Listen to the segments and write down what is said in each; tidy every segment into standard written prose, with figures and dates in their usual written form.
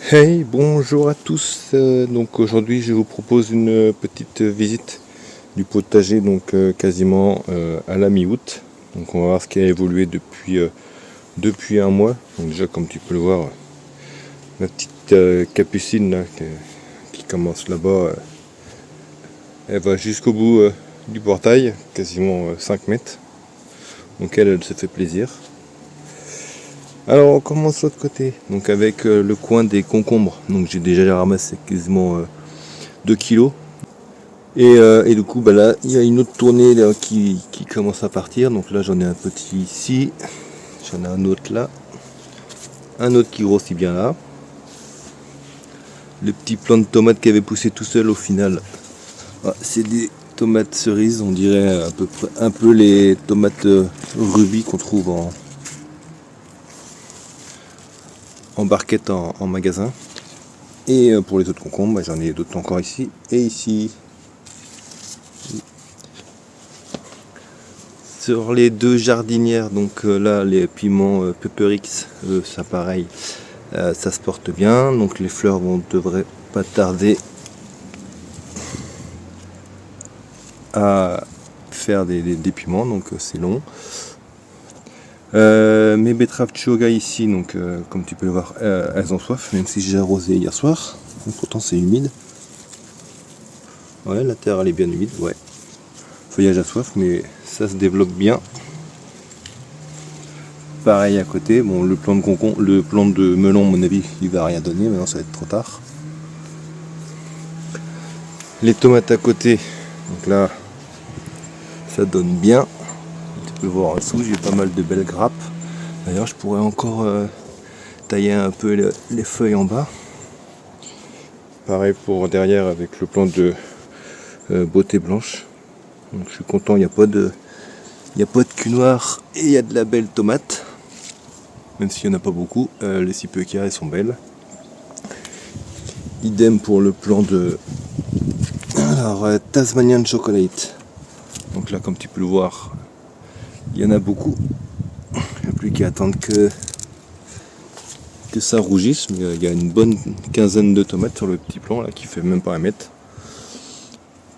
Hey, bonjour à tous. Donc aujourd'hui, je vous propose une petite visite du potager, donc quasiment à la mi-août. Donc on va voir ce qui a évolué depuis un mois. Donc déjà, comme tu peux le voir, ma petite capucine là, qui commence là-bas, elle va jusqu'au bout du portail, quasiment 5 mètres. Donc elle se fait plaisir. Alors on commence de l'autre côté, donc avec le coin des concombres. Donc j'ai déjà ramassé quasiment 2 kilos. Et du coup, là, il y a une autre tournée là, qui commence à partir. Donc là, j'en ai un petit ici. J'en ai un autre là. Un autre qui grossit bien là. Le petit plant de tomates qui avait poussé tout seul au final. C'est des tomates cerises. On dirait un peu les tomates rubis qu'on trouve en barquette en magasin. Et pour les autres concombres, j'en ai d'autres encore ici et ici. Sur les deux jardinières, donc là les piments Pepperix, ça pareil, ça se porte bien. Donc les fleurs devraient pas tarder à faire des piments, donc c'est long. Mes betteraves Chioggia ici, donc comme tu peux le voir, elles ont soif, même si j'ai arrosé hier soir. Donc, pourtant c'est humide. Ouais, la terre elle est bien humide, ouais. Feuillage à soif, mais ça se développe bien. Pareil à côté, bon le plant de melon à mon avis il va rien donner, maintenant ça va être trop tard. Les tomates à côté, donc là ça donne bien. Tu peux voir en dessous, j'ai pas mal de belles grappes. D'ailleurs je pourrais encore tailler un peu les feuilles en bas. Pareil pour derrière avec le plant de beauté blanche. Donc je suis content, il n'y a pas de cul noir et il y a de la belle tomate. Même s'il n'y en a pas beaucoup, les si peu qu'il y a, elles sont belles. Idem pour le plan de Tasmanian Chocolate. Donc là, comme tu peux le voir, il y en a beaucoup. Il n'y a plus qu'à attendre que ça rougisse. Mais il y a une bonne quinzaine de tomates sur le petit plan là, qui fait même pas 1 mètre.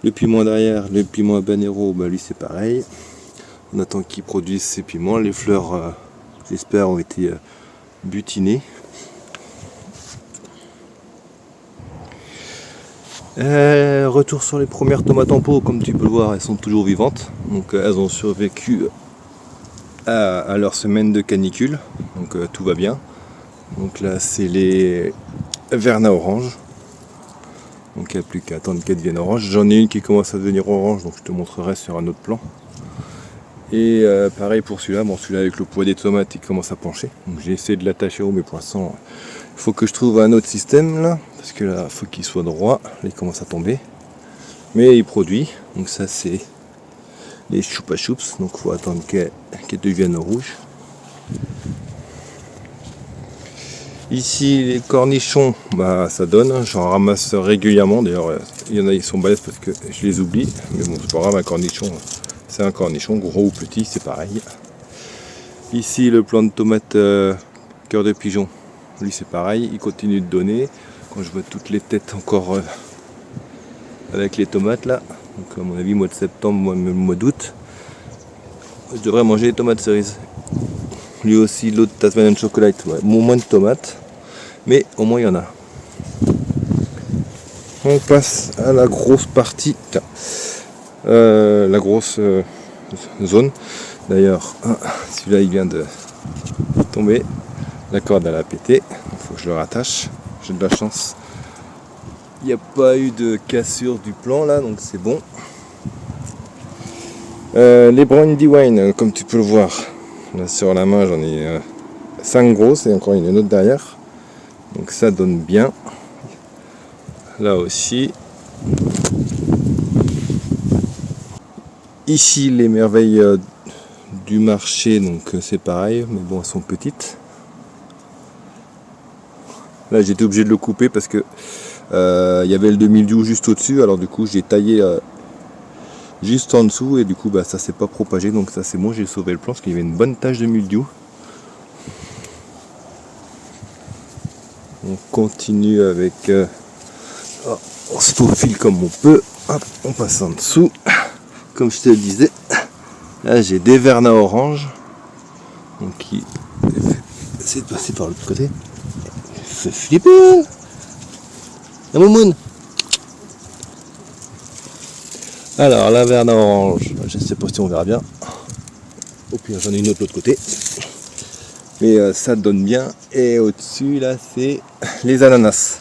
Le piment derrière, le piment habanero, lui c'est pareil. On attend qu'ils produisent ces piments. Les fleurs, j'espère, ont été butinées. Retour sur les premières tomates en pot, comme tu peux le voir, elles sont toujours vivantes. Donc elles ont survécu à leur semaine de canicule. Donc tout va bien. Donc là c'est les Verna orange. Donc il n'y a plus qu'à attendre qu'elles deviennent orange. J'en ai une qui commence à devenir orange, donc je te montrerai sur un autre plan. Et pareil pour celui-là, celui-là avec le poids des tomates il commence à pencher. Donc j'ai essayé de l'attacher haut, mais pour l'instant il faut que je trouve un autre système là, parce que là il faut qu'il soit droit, là il commence à tomber. Mais il produit, donc ça c'est les choupa choups, donc il faut attendre qu'elles deviennent rouges. Ici les cornichons, ça donne, j'en ramasse régulièrement, d'ailleurs il y en a ils sont balèzes parce que je les oublie, mais bon c'est pas grave, un cornichon c'est un cornichon, gros ou petit c'est pareil. Ici le plant de tomate cœur de pigeon, lui c'est pareil, il continue de donner. Quand je vois toutes les têtes encore avec les tomates là, donc à mon avis mois de septembre, mois d'août, je devrais manger les tomates cerises. Lui aussi l'autre Tasmanian Chocolate, ouais, moins de tomates, mais au moins il y en a. On passe à la grosse partie, la grosse zone. D'ailleurs, celui-là il vient de tomber, la corde elle a pété, il faut que je le rattache. J'ai de la chance, il n'y a pas eu de cassure du plan là, donc c'est bon. Les brandy wine, comme tu peux le voir, là sur la main j'en ai 5 grosses et encore une autre derrière, donc ça donne bien. Là aussi. Ici les merveilles du marché, donc c'est pareil, mais bon elles sont petites. Là j'étais obligé de le couper parce que il y avait le mildiou juste au dessus, alors du coup j'ai taillé juste en dessous et du coup ça s'est pas propagé, donc ça c'est bon, j'ai sauvé le plan parce qu'il y avait une bonne tache de mildiou. On continue avec... on se faufile comme on peut. Hop, on passe en dessous. Comme je te le disais, là j'ai des Verna orange. Donc qui essaie de passer par l'autre côté. C'est flipper. La moumoune. Alors la Verna orange, je ne sais pas si on verra bien. Au pire j'en ai une autre de l'autre côté. Mais ça donne bien. Et au-dessus là c'est les ananas.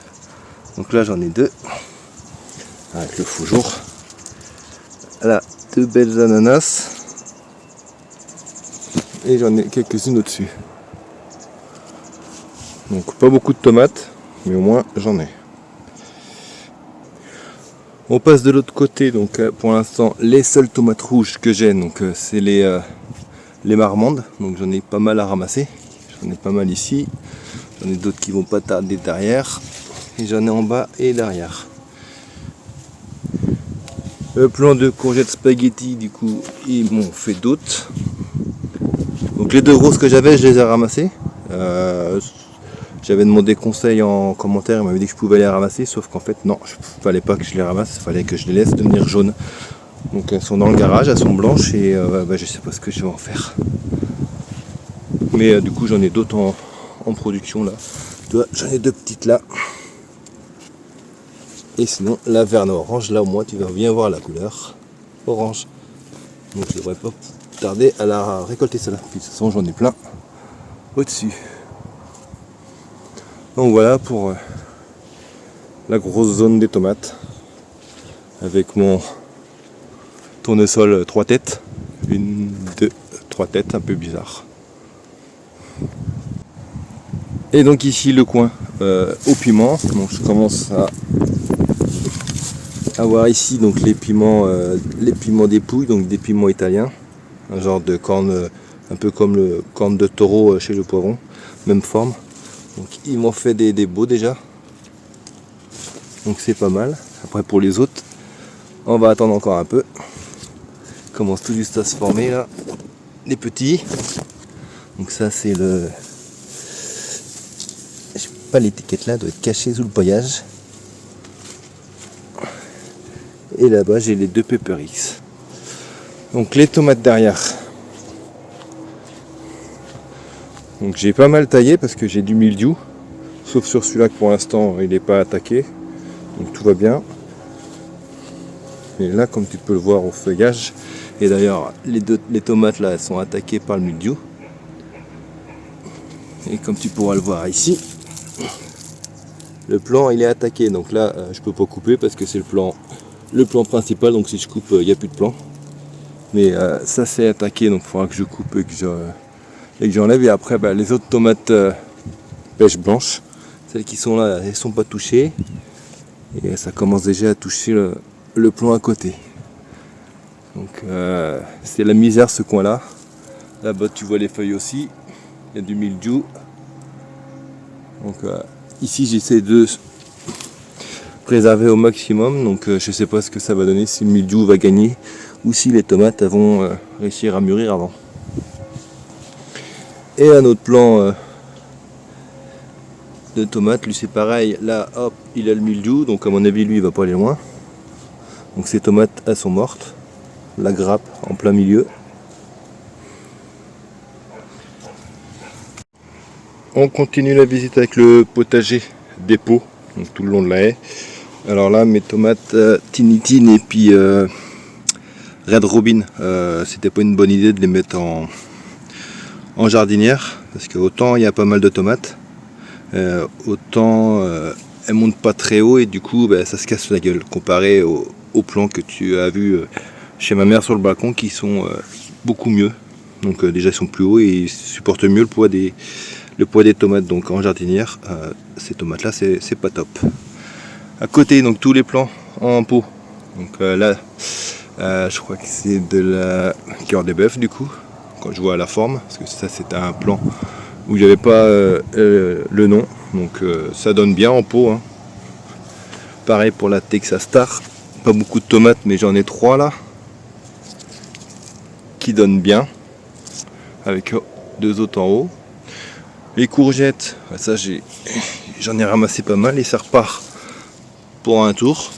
Donc là j'en ai deux. Avec le faux jour. Là, deux belles ananas. Et j'en ai quelques-unes au-dessus. Donc pas beaucoup de tomates, mais au moins j'en ai. On passe de l'autre côté, donc pour l'instant les seules tomates rouges que j'ai, donc c'est les marmandes, donc j'en ai pas mal à ramasser. J'en ai pas mal ici, j'en ai d'autres qui vont pas tarder derrière, et j'en ai en bas et derrière. Le plan de courgettes spaghetti, du coup, ils m'ont fait d'autres. Donc les deux grosses que j'avais, je les ai ramassées. J'avais demandé conseil en commentaire, il m'avait dit que je pouvais les ramasser, sauf qu'en fait non, il fallait pas que je les ramasse, il fallait que je les laisse devenir jaunes. Donc elles sont dans le garage, elles sont blanches et je sais pas ce que je vais en faire. Mais du coup j'en ai d'autres en production là. J'en ai deux petites là. Et sinon la Verna orange, là au moins tu vas bien voir la couleur orange. Donc je devrais pas tarder à la récolter celle-là. Puis de toute façon j'en ai plein au-dessus. Donc voilà pour la grosse zone des tomates. Avec mon tournesol 3 têtes. 1, 2, 3 têtes, un peu bizarre. Et donc ici le coin au piment. Donc je commence à avoir ici donc les piments dépouilles, donc des piments italiens. Un genre de corne, un peu comme le corne de taureau chez le poivron. Même forme. Donc ils m'ont fait des beaux déjà. Donc c'est pas mal. Après pour les autres, on va attendre encore un peu. Ils commencent tout juste à se former là. Les petits. Donc ça c'est le... Je sais pas, l'étiquette là doit être cachée sous le paillage. Et là-bas j'ai les deux Pepper X. Donc les tomates derrière. Donc j'ai pas mal taillé parce que j'ai du mildiou. Sauf sur celui-là que pour l'instant il n'est pas attaqué. Donc tout va bien. Et là comme tu peux le voir au feuillage. Et d'ailleurs les tomates là elles sont attaquées par le mildiou. Et comme tu pourras le voir ici, le plan il est attaqué. Donc là je peux pas couper parce que c'est le plan principal. Donc si je coupe il n'y a plus de plan. Mais ça c'est attaqué, donc il faudra que je coupe et que j'enlève. Et après les autres tomates pêche blanches, celles qui sont là, elles sont pas touchées. Et ça commence déjà à toucher le plan à côté. Donc c'est la misère ce coin là. Là-bas tu vois les feuilles aussi. Il y a du mildiou. Donc ici j'essaie de préserver au maximum. Donc je sais pas ce que ça va donner, si le mildiou va gagner ou si les tomates vont réussir à mûrir avant. Et un autre plan de tomates, lui c'est pareil, là hop il a le mildiou, donc à mon avis lui il va pas aller loin. Donc ces tomates elles sont mortes, la grappe en plein milieu. On continue la visite avec le potager des pots, donc tout le long de la haie. Alors là mes tomates Tinitine et puis Red Robin, c'était pas une bonne idée de les mettre en jardinière, parce que autant il y a pas mal de tomates, autant elles montent pas très haut et du coup ça se casse la gueule comparé aux plants que tu as vu chez ma mère sur le balcon qui sont beaucoup mieux. Donc déjà ils sont plus hauts et ils supportent mieux le poids des tomates. Donc en jardinière, ces tomates là c'est pas top. À côté donc tous les plants en pot. Donc là je crois que c'est de la cœur des bœufs du coup, quand je vois la forme, parce que ça c'était un plan où il n'y avait pas le nom, donc ça donne bien en pot, hein. Pareil pour la Texas Star, pas beaucoup de tomates mais j'en ai 3 là, qui donnent bien, avec 2 autres en haut. Les courgettes, ça j'en ai ramassé pas mal et ça repart pour un tour.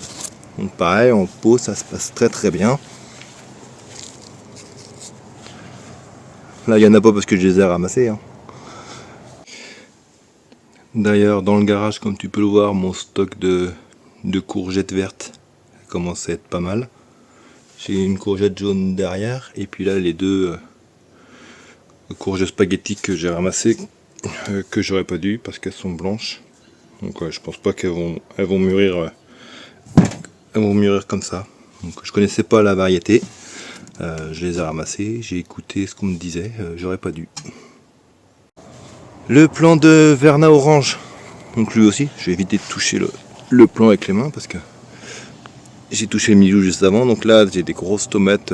Donc pareil, en pot, ça se passe très très bien. Là, il n'y en a pas parce que je les ai ramassés. Hein. D'ailleurs, dans le garage, comme tu peux le voir, mon stock de courgettes vertes commence à être pas mal. J'ai une courgette jaune derrière, et puis là, les deux courgettes spaghetti que j'ai ramassées, que j'aurais pas dû parce qu'elles sont blanches. Donc je pense pas qu'elles vont mûrir. Elles vont mûrir comme ça. Donc je connaissais pas la variété. Je les ai ramassées, j'ai écouté ce qu'on me disait, j'aurais pas dû. Le plant de Verna orange. Donc lui aussi, je vais éviter de toucher le plant avec les mains parce que j'ai touché le milieu juste avant. Donc là j'ai des grosses tomates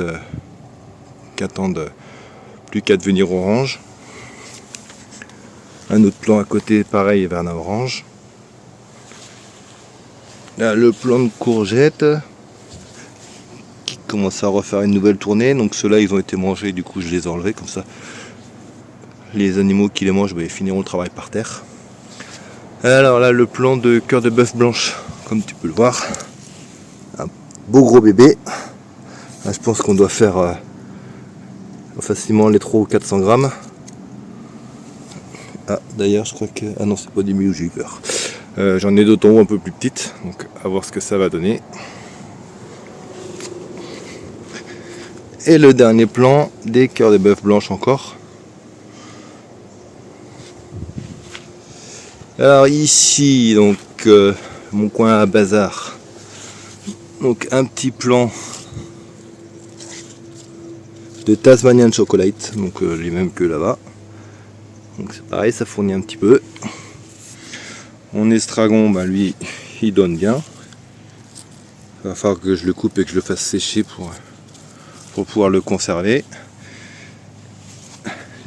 qui attendent plus qu'à devenir orange. Un autre plant à côté, pareil, Verna orange. Là, le plant de courgettes qui commence à refaire une nouvelle tournée. Donc ceux-là, ils ont été mangés, du coup je les ai enlevés comme ça. Les animaux qui les mangent finiront le travail par terre. Alors là, le plant de cœur de bœuf blanche, comme tu peux le voir. Un beau gros bébé. Là, je pense qu'on doit faire facilement les 300 ou 400 grammes. Ah, d'ailleurs, je crois que... Ah non, c'est pas des milles où j'ai eu peur. J'en ai d'autres en haut un peu plus petites, donc à voir ce que ça va donner. Et le dernier plant, des cœurs de bœuf blanches encore. Alors ici, donc mon coin à bazar. Donc un petit plant de Tasmanian Chocolate, donc les mêmes que là-bas. Donc c'est pareil, ça fournit un petit peu. Mon estragon, lui, il donne bien. Il va falloir que je le coupe et que je le fasse sécher pour pouvoir le conserver.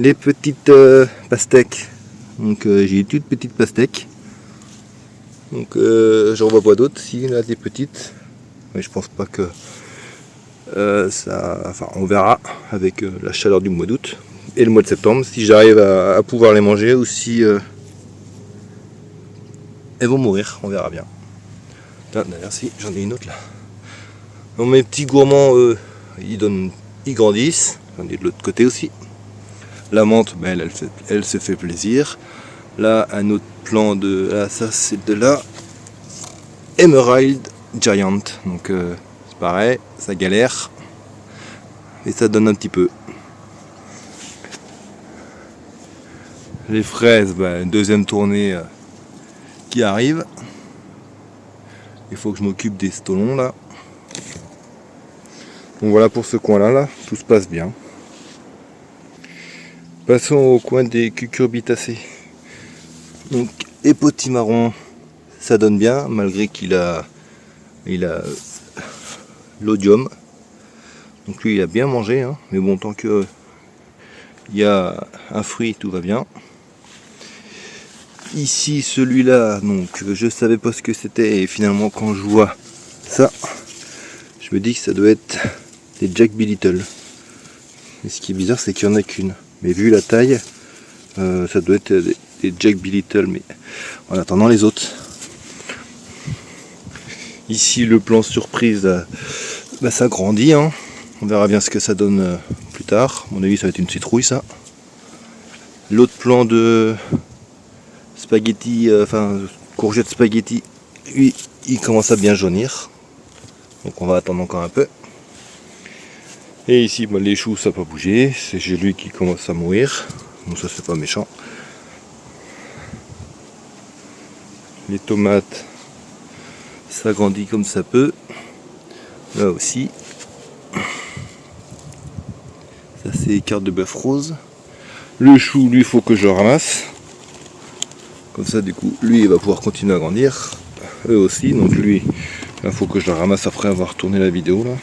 Les petites pastèques. Donc j'ai une toute petite pastèque. Donc j'en vois pas d'autres. Si là des petites. Mais je pense pas que ça. Enfin on verra avec la chaleur du mois d'août et le mois de septembre si j'arrive à pouvoir les manger ou si elles vont mourir, on verra bien. Là, d'ailleurs si, j'en ai une autre là. Donc mes petits gourmands ils grandissent. J'en ai de l'autre côté aussi. La menthe, elle se fait plaisir. Là, un autre plant de... Là, ça, c'est de la Emerald Giant. Donc, c'est pareil, ça galère. Et ça donne un petit peu. Les fraises, deuxième tournée qui arrive. Il faut que je m'occupe des stolons, là. Donc voilà pour ce coin-là, là, tout se passe bien. Passons au coin des cucurbitacées. Donc, et potimarron, ça donne bien, malgré qu'il a l'odium. Donc lui, il a bien mangé, hein, mais bon, tant que il y a un fruit, tout va bien. Ici, celui-là, donc je savais pas ce que c'était, et finalement, quand je vois ça, je me dis que ça doit être des Jack B. Little. Et ce qui est bizarre, c'est qu'il n'y en a qu'une. Mais vu la taille, ça doit être des Jack B. Little, mais en attendant les autres. Ici, le plan surprise, ça grandit. Hein. On verra bien ce que ça donne plus tard. À mon avis, ça va être une citrouille, ça. L'autre plan de spaghetti, courgette spaghetti, lui, il commence à bien jaunir. Donc on va attendre encore un peu. Et ici, les choux, ça n'a pas bougé. C'est chez lui qui commence à mourir. Donc ça, c'est pas méchant. Les tomates, ça grandit comme ça peut. Là aussi. Ça, c'est carte de bœuf rose. Le chou, lui, il faut que je le ramasse. Comme ça, du coup, lui, il va pouvoir continuer à grandir. Eux aussi. Donc lui, il faut que je le ramasse après avoir tourné la vidéo, là.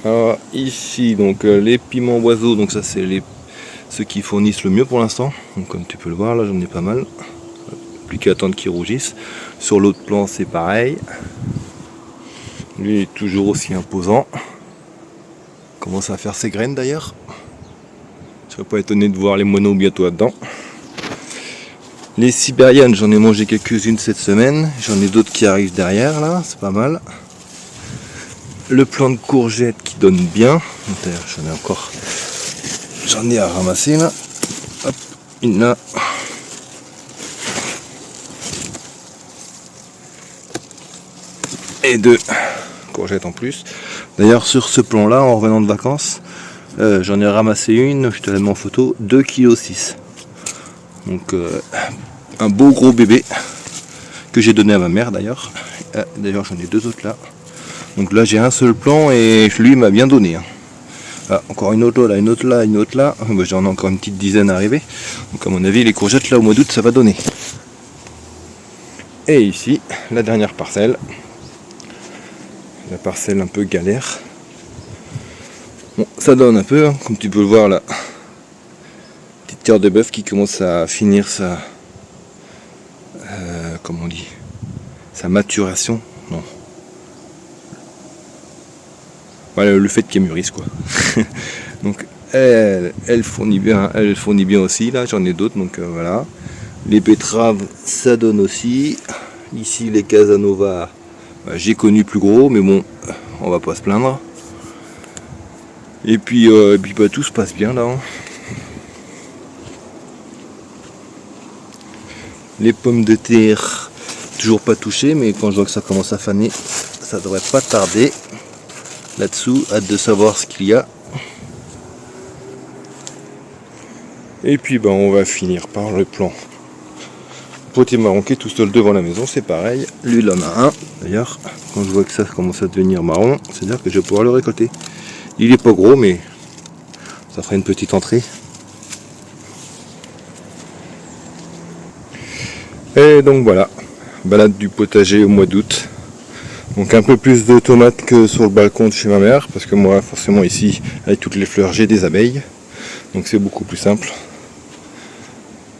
Alors ici donc les piments oiseaux, donc ça c'est ceux qui fournissent le mieux pour l'instant. Donc comme tu peux le voir là, j'en ai pas mal. Plus qu'à attendre qu'ils rougissent. Sur l'autre plan c'est pareil. Lui est toujours aussi imposant. commence à faire ses graines d'ailleurs. Je serais pas étonné de voir les moineaux bientôt là-dedans. Les sibériennes, j'en ai mangé quelques-unes cette semaine. J'en ai d'autres qui arrivent derrière là, c'est pas mal. Le plant de courgettes qui donne bien. D'ailleurs, j'en ai à ramasser là. Hop, une là. Et 2 courgettes en plus. D'ailleurs, sur ce plan là, en revenant de vacances, j'en ai ramassé une, je te la mets en photo, 2,6 kg. Donc un beau gros bébé que j'ai donné à ma mère d'ailleurs. D'ailleurs, j'en ai 2 autres là. Donc là, j'ai un seul plan et lui m'a bien donné. Ah, encore une autre là, une autre là, une autre là. J'en ai encore une petite dizaine à arriver. Donc à mon avis, les courgettes là au mois d'août, ça va donner. Et ici, la dernière parcelle. La parcelle un peu galère. Bon, ça donne un peu, hein, comme tu peux le voir là. Petite cœur de bœuf qui commence à finir sa... comment on dit, sa maturation. Non. Voilà, le fait qu'elle mûrisse quoi. Donc elle fournit bien aussi. Là, j'en ai d'autres. Donc voilà. Les betteraves, ça donne aussi. Ici, les Casanova. J'ai connu plus gros, mais bon, on va pas se plaindre. Et puis, tout se passe bien là. Hein. Les pommes de terre, toujours pas touchées, mais quand je vois que ça commence à faner, ça devrait pas tarder. Là-dessous, hâte de savoir ce qu'il y a. Et puis, on va finir par le plan potier marron qui est tout seul devant la maison, c'est pareil. Lui, il en a un. D'ailleurs, quand je vois que ça commence à devenir marron, c'est-à-dire que je vais pouvoir le récolter. Il est pas gros, mais ça fera une petite entrée. Et donc voilà, balade du potager au mois d'août. Donc un peu plus de tomates que sur le balcon de chez ma mère, parce que moi, forcément ici, avec toutes les fleurs, j'ai des abeilles. Donc c'est beaucoup plus simple.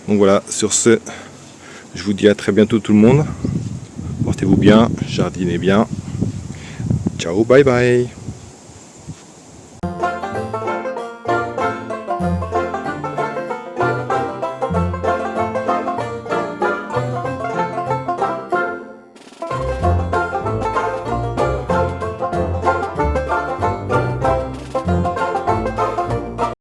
Donc voilà, sur ce, je vous dis à très bientôt tout le monde. Portez-vous bien, jardinez bien. Ciao, bye bye.